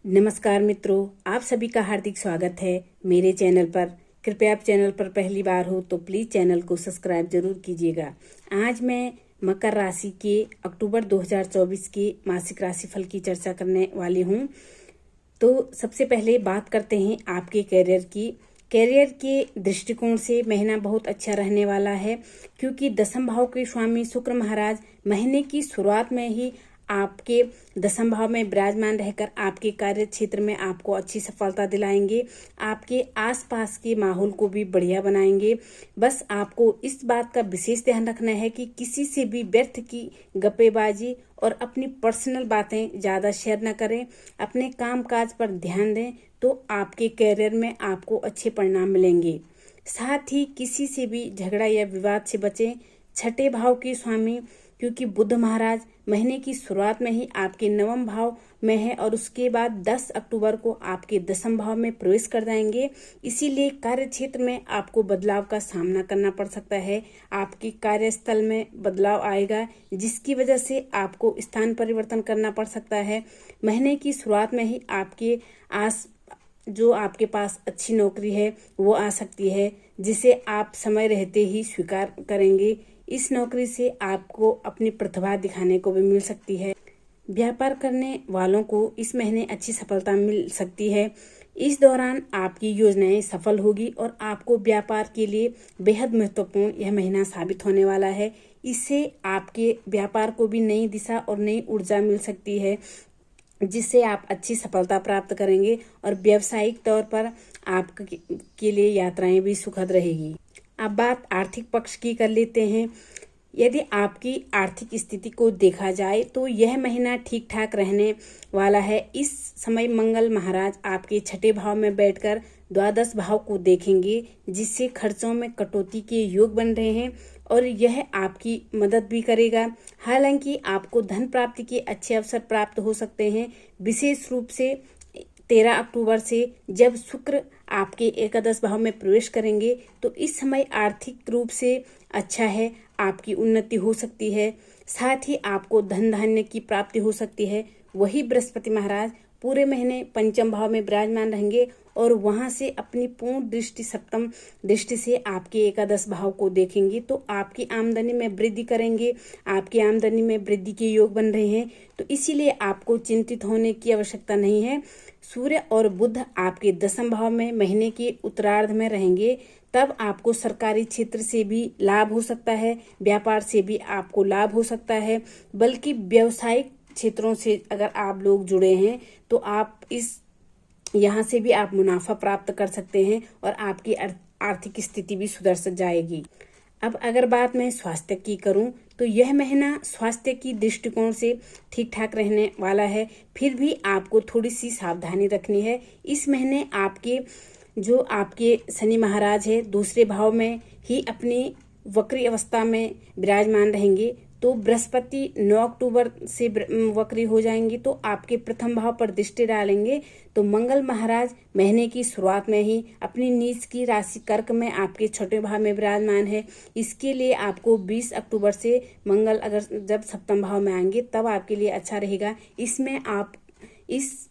नमस्कार मित्रों, आप सभी का हार्दिक स्वागत है मेरे चैनल पर। कृपया आप चैनल पर पहली बार हो तो प्लीज़ चैनल को सब्सक्राइब जरूर कीजिएगा। आज मैं मकर राशि के अक्टूबर 2024 के मासिक राशिफल की चर्चा करने वाली हूँ। तो सबसे पहले बात करते हैं आपके करियर की। करियर के दृष्टिकोण से महीना बहुत अच्छा रहने वाला है, क्योंकि दसम भाव के स्वामी शुक्र महाराज महीने की शुरुआत में ही आपके दसम भाव में विराजमान रहकर आपके कार्य क्षेत्र में आपको अच्छी सफलता दिलाएंगे। आपके आसपास के माहौल को भी बढ़िया बनाएंगे। बस आपको इस बात का विशेष ध्यान रखना है कि किसी से भी व्यर्थ की गप्पेबाजी और अपनी पर्सनल बातें ज़्यादा शेयर न करें। अपने काम काज पर ध्यान दें तो आपके करियर में आपको अच्छे परिणाम मिलेंगे। साथ ही किसी से भी झगड़ा या विवाद से बचें। छठे भाव के स्वामी क्योंकि बुध महाराज महीने की शुरुआत में ही आपके नवम भाव में है और उसके बाद 10 अक्टूबर को आपके दसम भाव में प्रवेश कर जाएंगे। इसीलिए कार्य क्षेत्र में आपको बदलाव का सामना करना पड़ सकता है। आपके कार्यस्थल में बदलाव आएगा, जिसकी वजह से आपको स्थान परिवर्तन करना पड़ सकता है। महीने की शुरुआत में ही आपके पास अच्छी नौकरी है वो आ सकती है, जिसे आप समय रहते ही स्वीकार करेंगे। इस नौकरी से आपको अपनी प्रतिभा दिखाने को भी मिल सकती है। व्यापार करने वालों को इस महीने अच्छी सफलता मिल सकती है। इस दौरान आपकी योजनाएं सफल होगी और आपको व्यापार के लिए बेहद महत्वपूर्ण यह महीना साबित होने वाला है। इससे आपके व्यापार को भी नई दिशा और नई ऊर्जा मिल सकती है, जिससे आप अच्छी सफलता प्राप्त करेंगे और व्यावसायिक तौर पर आपके लिए यात्राएं भी सुखद रहेगी। अब बात आर्थिक पक्ष की कर लेते हैं। यदि आपकी आर्थिक स्थिति को देखा जाए तो यह महीना ठीक ठाक रहने वाला है। इस समय मंगल महाराज आपके छठे भाव में बैठकर द्वादश भाव को देखेंगे, जिससे खर्चों में कटौती के योग बन रहे हैं और यह आपकी मदद भी करेगा। हालांकि आपको धन प्राप्ति के अच्छे अवसर प्राप्त हो सकते हैं, विशेष रूप से 13 अक्टूबर से जब शुक्र आपके एकादश भाव में प्रवेश करेंगे तो इस समय आर्थिक रूप से अच्छा है। आपकी उन्नति हो सकती है, साथ ही आपको धन धान्य की प्राप्ति हो सकती है। वही बृहस्पति महाराज पूरे महीने पंचम भाव में विराजमान रहेंगे और वहां से अपनी पूर्ण दृष्टि सप्तम दृष्टि से आपके एकादश भाव को देखेंगे, तो आपकी आमदनी में वृद्धि करेंगे। आपकी आमदनी में वृद्धि के योग बन रहे हैं, तो इसीलिए आपको चिंतित होने की आवश्यकता नहीं है। सूर्य और बुध आपके दसम भाव में महीने के उत्तरार्ध में रहेंगे, तब आपको सरकारी क्षेत्र से भी लाभ हो सकता है, व्यापार से भी आपको लाभ हो सकता है। बल्कि व्यावसायिक क्षेत्रों से अगर आप लोग जुड़े हैं तो आप यहाँ से भी आप मुनाफा प्राप्त कर सकते हैं और आपकी आर्थिक स्थिति भी सुधर जाएगी। अब अगर बात मैं स्वास्थ्य की करूं तो यह महीना स्वास्थ्य की दृष्टिकोण से ठीक ठाक रहने वाला है, फिर भी आपको थोड़ी सी सावधानी रखनी है। इस महीने आपके शनि महाराज है दूसरे भाव में ही अपनी वक्री अवस्था में विराजमान रहेंगे, तो बृहस्पति 9 अक्टूबर से वक्री हो जाएंगे तो आपके प्रथम भाव पर दृष्टि डालेंगे। तो मंगल महाराज महीने की शुरुआत में ही अपनी नीच की राशि कर्क में आपके छोटे भाव में विराजमान है। इसके लिए आपको 20 अक्टूबर से मंगल अगर जब सप्तम भाव में आएंगे तब आपके लिए अच्छा रहेगा। इसमें आप इस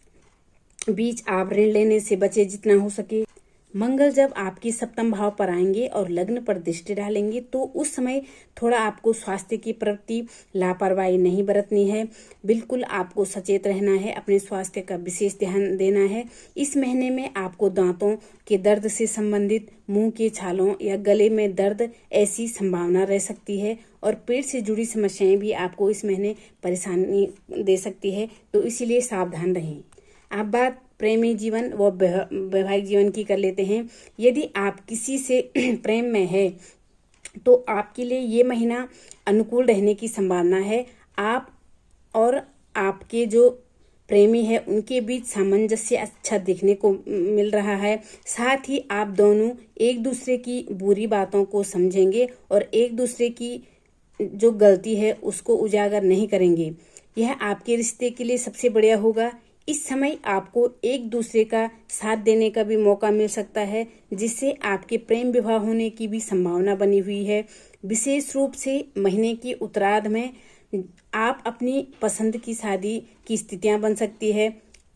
बीच आप ऋण लेने से बचे जितना हो सके। मंगल जब आपकी सप्तम भाव पर आएंगे और लग्न पर दृष्टि डालेंगे तो उस समय थोड़ा आपको स्वास्थ्य के प्रति लापरवाही नहीं बरतनी है। बिल्कुल आपको सचेत रहना है, अपने स्वास्थ्य का विशेष ध्यान देना है। इस महीने में आपको दांतों के दर्द से संबंधित, मुंह के छालों या गले में दर्द ऐसी संभावना रह सकती है और पेट से जुड़ी समस्याएं भी आपको इस महीने परेशानी दे सकती है, तो इसीलिए सावधान रहें। अब बात प्रेमी जीवन व वैवाहिक जीवन की कर लेते हैं। यदि आप किसी से प्रेम में है तो आपके लिए ये महीना अनुकूल रहने की संभावना है। आप और आपके जो प्रेमी है उनके बीच सामंजस्य अच्छा देखने को मिल रहा है। साथ ही आप दोनों एक दूसरे की बुरी बातों को समझेंगे और एक दूसरे की जो गलती है उसको उजागर नहीं करेंगे। यह आपके रिश्ते के लिए सबसे बढ़िया होगा। इस समय आपको एक दूसरे का साथ देने का भी मौका मिल सकता है, जिससे आपके प्रेम विवाह होने की भी संभावना बनी हुई है। विशेष रूप से महीने की उत्तरार्ध में आप अपनी पसंद की शादी की स्थितियां बन सकती है।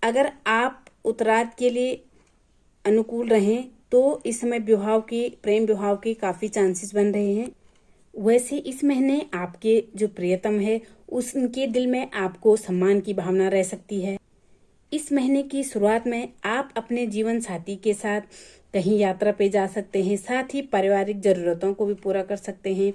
अगर आप उत्तरार्ध के लिए अनुकूल रहें तो इस समय प्रेम विवाह के काफी चांसेस बन रहे हैं। वैसे इस महीने आपके जो प्रियतम है उनके दिल में आपको सम्मान की भावना रह सकती है। इस महीने की शुरुआत में आप अपने जीवन साथी के साथ कहीं यात्रा पे जा सकते हैं, साथ ही पारिवारिक जरूरतों को भी पूरा कर सकते हैं।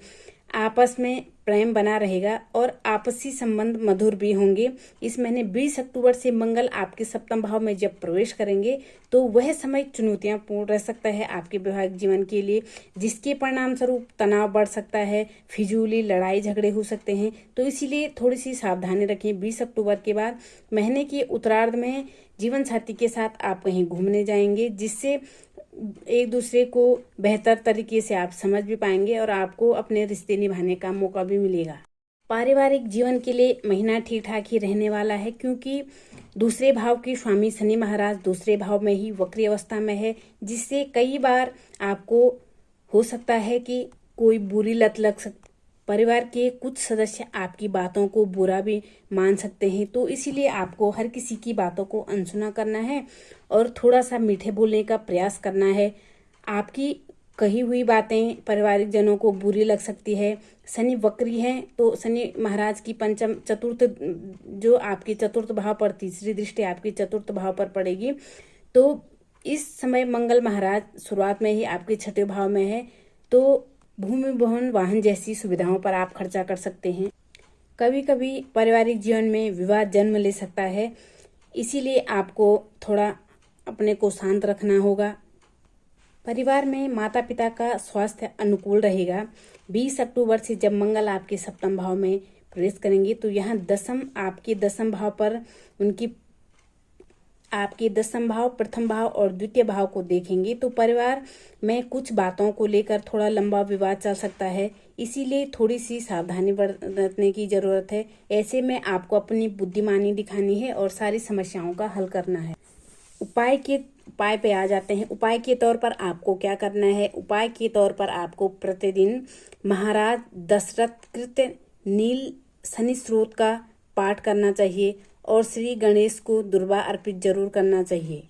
आपस में प्रेम बना रहेगा और आपसी संबंध मधुर भी होंगे। इस महीने 20 अक्टूबर से मंगल आपके सप्तम भाव में जब प्रवेश करेंगे तो वह समय चुनौतियां पूर्ण रह सकता है आपके वैवाहिक जीवन के लिए, जिसके परिणाम स्वरूप तनाव बढ़ सकता है, फिजूली लड़ाई झगड़े हो सकते हैं। तो इसीलिए थोड़ी सी सावधानी रखें। 20 अक्टूबर के बाद महीने के उत्तरार्ध में जीवन साथी के साथ आप कहीं घूमने जाएंगे, जिससे एक दूसरे को बेहतर तरीके से आप समझ भी पाएंगे और आपको अपने रिश्ते निभाने का मौका भी मिलेगा। पारिवारिक जीवन के लिए महीना ठीक ठाक ही रहने वाला है, क्योंकि दूसरे भाव के स्वामी शनि महाराज दूसरे भाव में ही वक्री अवस्था में है, जिससे कई बार आपको हो सकता है कि कोई बुरी लत लग सकती। परिवार के कुछ सदस्य आपकी बातों को बुरा भी मान सकते हैं, तो इसीलिए आपको हर किसी की बातों को अनसुना करना है और थोड़ा सा मीठे बोलने का प्रयास करना है। आपकी कही हुई बातें पारिवारिक जनों को बुरी लग सकती है। शनि वक्री है तो शनि महाराज की जो आपके चतुर्थ भाव पर तीसरी दृष्टि आपकी चतुर्थ भाव पर पड़ेगी, तो इस समय मंगल महाराज शुरुआत में ही आपके छठे भाव में है, तो भूमि भवन वाहन जैसी सुविधाओं पर आप खर्चा कर सकते हैं। कभी कभी पारिवारिक जीवन में विवाद जन्म ले सकता है, इसीलिए आपको थोड़ा अपने को शांत रखना होगा। परिवार में माता पिता का स्वास्थ्य अनुकूल रहेगा। 20 अक्टूबर से जब मंगल आपके सप्तम भाव में प्रवेश करेंगे तो यहाँ आपके दसम भाव पर आपके दसम भाव, प्रथम भाव और द्वितीय भाव को देखेंगे तो परिवार में कुछ बातों को लेकर थोड़ा लंबा विवाद चल सकता है, इसीलिए थोड़ी सी सावधानी बरतने की जरूरत है। ऐसे में आपको अपनी बुद्धिमानी दिखानी है और सारी समस्याओं का हल करना है। उपाय पे आ जाते हैं। उपाय के तौर पर आपको क्या करना है? उपाय के तौर पर आपको प्रतिदिन महाराज दशरथ कृत नील शनि स्रोत का पाठ करना चाहिए और श्री गणेश को दुर्वा अर्पित जरूर करना चाहिए।